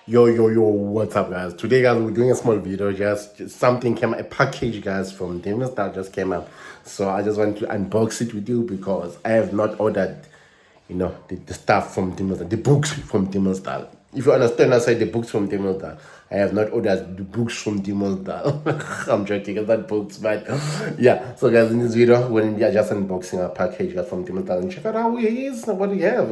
Yo, what's up, guys? Today, guys, we're doing a small video. Just something came, a package, guys, from Diemersdal just came up. So I just want to unbox it with you because I have not ordered, the stuff from Diemersdal, the books from Diemersdal. If you understand, I say the books from Diemersdal. I have not ordered the books from Diemersdal. I'm joking about books, but yeah. So, guys, in this video, we are just unboxing a package, guys, from Diemersdal and check out how it is, what we have,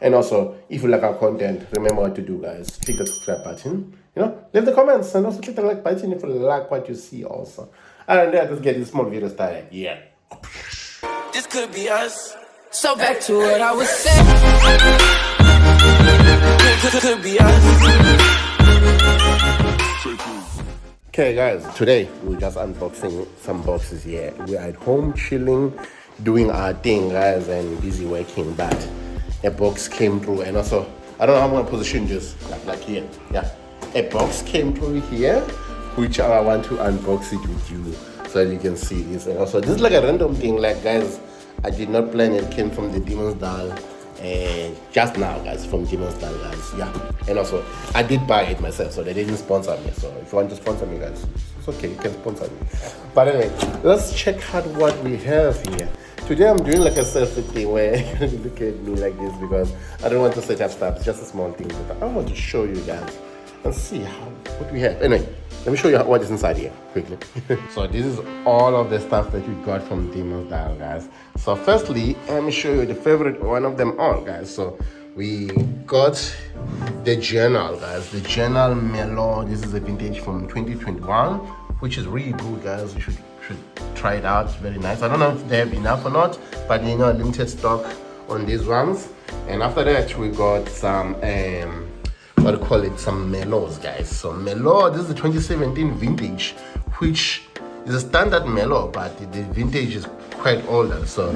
And also, if you like our content, remember what to do, guys. Click the subscribe button. Leave the comments and also click the like button if you like what you see, also. And let's get this small video started. Yeah. This could be us. So back to what I was saying. Could be us. Okay, guys, today we're just unboxing some boxes here. We're at home chilling, doing our thing, guys, and busy working, but a box came through. And also, I don't know how I'm going to position this, like here. Yeah, a box came through here, which I want to unbox it with you so that you can see this. And also, this is like a random thing, like, guys, I did not plan it. Came from the Diemersdal, and just now, guys, from Diemersdal, guys. Yeah, and also I did buy it myself, so they didn't sponsor me. So if you want to sponsor me, guys, it's okay, you can sponsor me. But anyway, let's check out what we have here. Today I'm doing like a selfie thing where you look at me like this because I don't want to set up stuff. It's just a small thing, but I want to show you guys and see what we have. Anyway, let me show you what is inside here quickly. So this is all of the stuff that we got from Diemersdal, guys. So firstly, let me show you the favorite one of them all, guys. So we got the journal, guys. The journal Merlot. This is a vintage from 2021, which is really good, guys. You should try it out. It's very nice. I don't know if they have enough or not, but limited stock on these ones. And after that, we got some some Merlots, guys. So Merlot, this is the 2017 vintage, which is a standard Merlot, but the vintage is quite older. So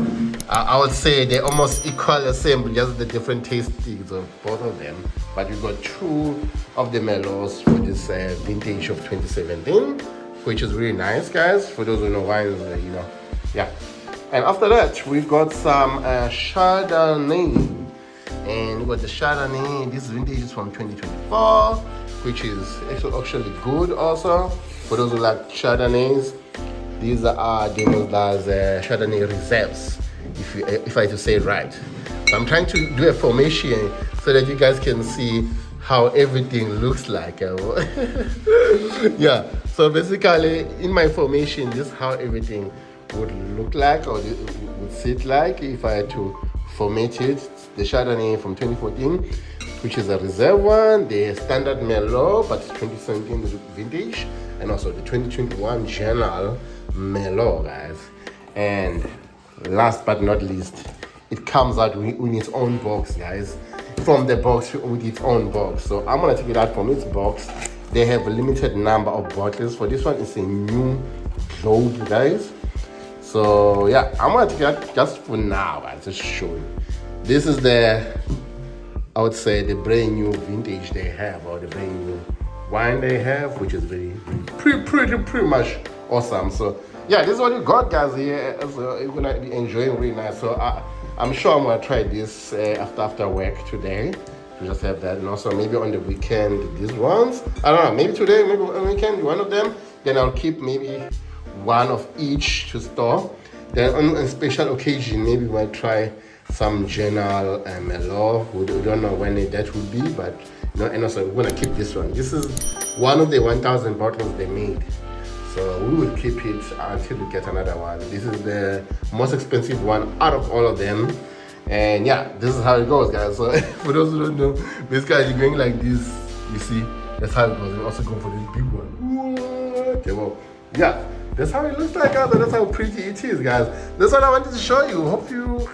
I would say they almost equal the same, just the different tastings of both of them. But we got two of the Merlots for this vintage of 2017, which is really nice, guys. For those who know wines, yeah. And after that, we've got some Chardonnay. And we got the Chardonnay. This vintage is from 2024, which is actually good also. For those who like Chardonnays, these are Diemersdal's Chardonnay Reserves, if I had to say it right. So I'm trying to do a formation so that you guys can see how everything looks like. Yeah, so basically in my formation, this is how everything would look like, or it would sit like if I had to format it. The Chardonnay from 2014, which is a reserve one, the standard Merlot, but 2017 vintage, and also the 2021 Journal Merlot, guys. And last but not least, it comes out with its own box, guys. From the box with its own box. So I'm gonna take it out from its box. They have a limited number of bottles. For this one, it's a new globe, guys. So yeah, I'm gonna take it out just for now, guys, just show you. This is I would say, the brand new vintage they have, or the brand new wine they have, which is pretty much awesome. So yeah, this is what you got, guys, here. So you're gonna be enjoying really nice. So I'm sure I'm gonna try this after work today. To just have that, and also maybe on the weekend these ones. I don't know, maybe today, maybe on the weekend one of them. Then I'll keep maybe one of each to store. Then on a special occasion, maybe we'll try some Journal Merlot. We don't know when that will be, but and also we're gonna keep this one. This is one of the 1,000 bottles they made, so we will keep it until we get another one. This is the most expensive one out of all of them, and yeah, this is how it goes, guys. So for those who don't know, basically you're going like this, you see, that's how it goes. And also go for this big one. Okay, well, yeah, that's how it looks like, guys, and that's how pretty it is, guys. That's what I wanted to show you. Hope you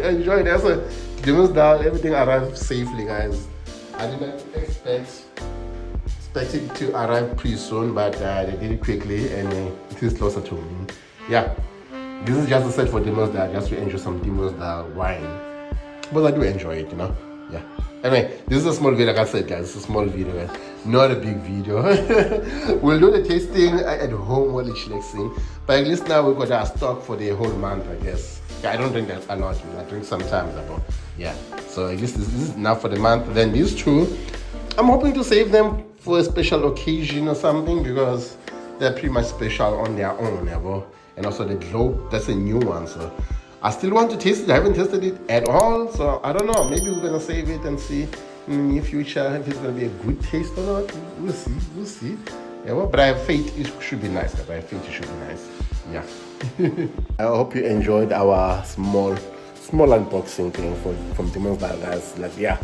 enjoyed it. So Diemersdal, everything arrived safely, guys. I did not expect it to arrive pretty soon, but they did it quickly, and it is closer to me. Yeah, this is just a set for Diemersdal, just to enjoy some Diemersdal wine. But I do enjoy it, Yeah. Anyway, this is a small video, like I said, guys. It's a small video, guys. Not a big video. We'll do the tasting at home while it's relaxing. But at least now we've got our stock for the whole month, I guess. Yeah, I don't drink that a lot. I drink sometimes, but yeah. So I guess this is enough for the month. Then these two I'm hoping to save them for a special occasion or something because they're pretty much special on their own, yeah, and also the globe, that's a new one, so I still want to taste it. I haven't tasted it at all, so I don't know. Maybe we're gonna save it and see in the near future if it's gonna be a good taste or not. We'll see. Yeah, well, but I have faith it should be nice. I have faith it should be nice. Yeah. I hope you enjoyed our small unboxing thing from Diemersdal, guys. Like, yeah,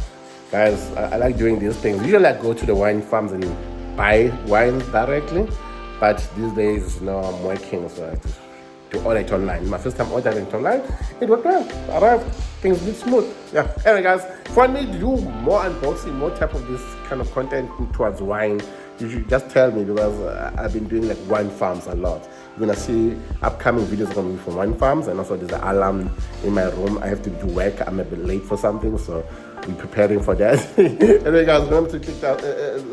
guys, I like doing these things. Usually I go to the wine farms and buy wine directly, but these days, I'm working, so I have to order it online. My first time ordering it online, it worked well. Arrived, things did smooth. Yeah. Anyway, guys, if you want me to do more unboxing, more type of this kind of content towards wine, you should just tell me because I've been doing like wine farms a lot. You're gonna see upcoming videos gonna be from wine farms, and also there's an alarm in my room. I have to do work. I'm a bit late for something, so we're preparing for that. Anyway, guys, remember to click that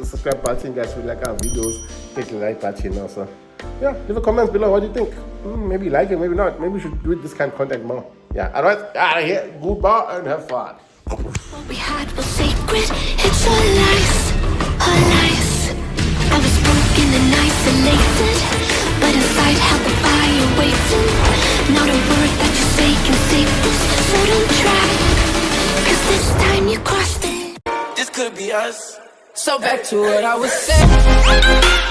subscribe button, guys. We like our videos. Click the like button also. Yeah, leave a comment below. What do you think? Maybe you like it, maybe not. Maybe we should do this kind of content more. Yeah, alright, out of here. Goodbye and have fun. What we had was sacred. It's all lies, all lies. I was broken and isolated, but inside held the fire waiting. Not a word that you say can save this, so don't try, 'cause this time you crossed it. This could be us. So back to what I was saying.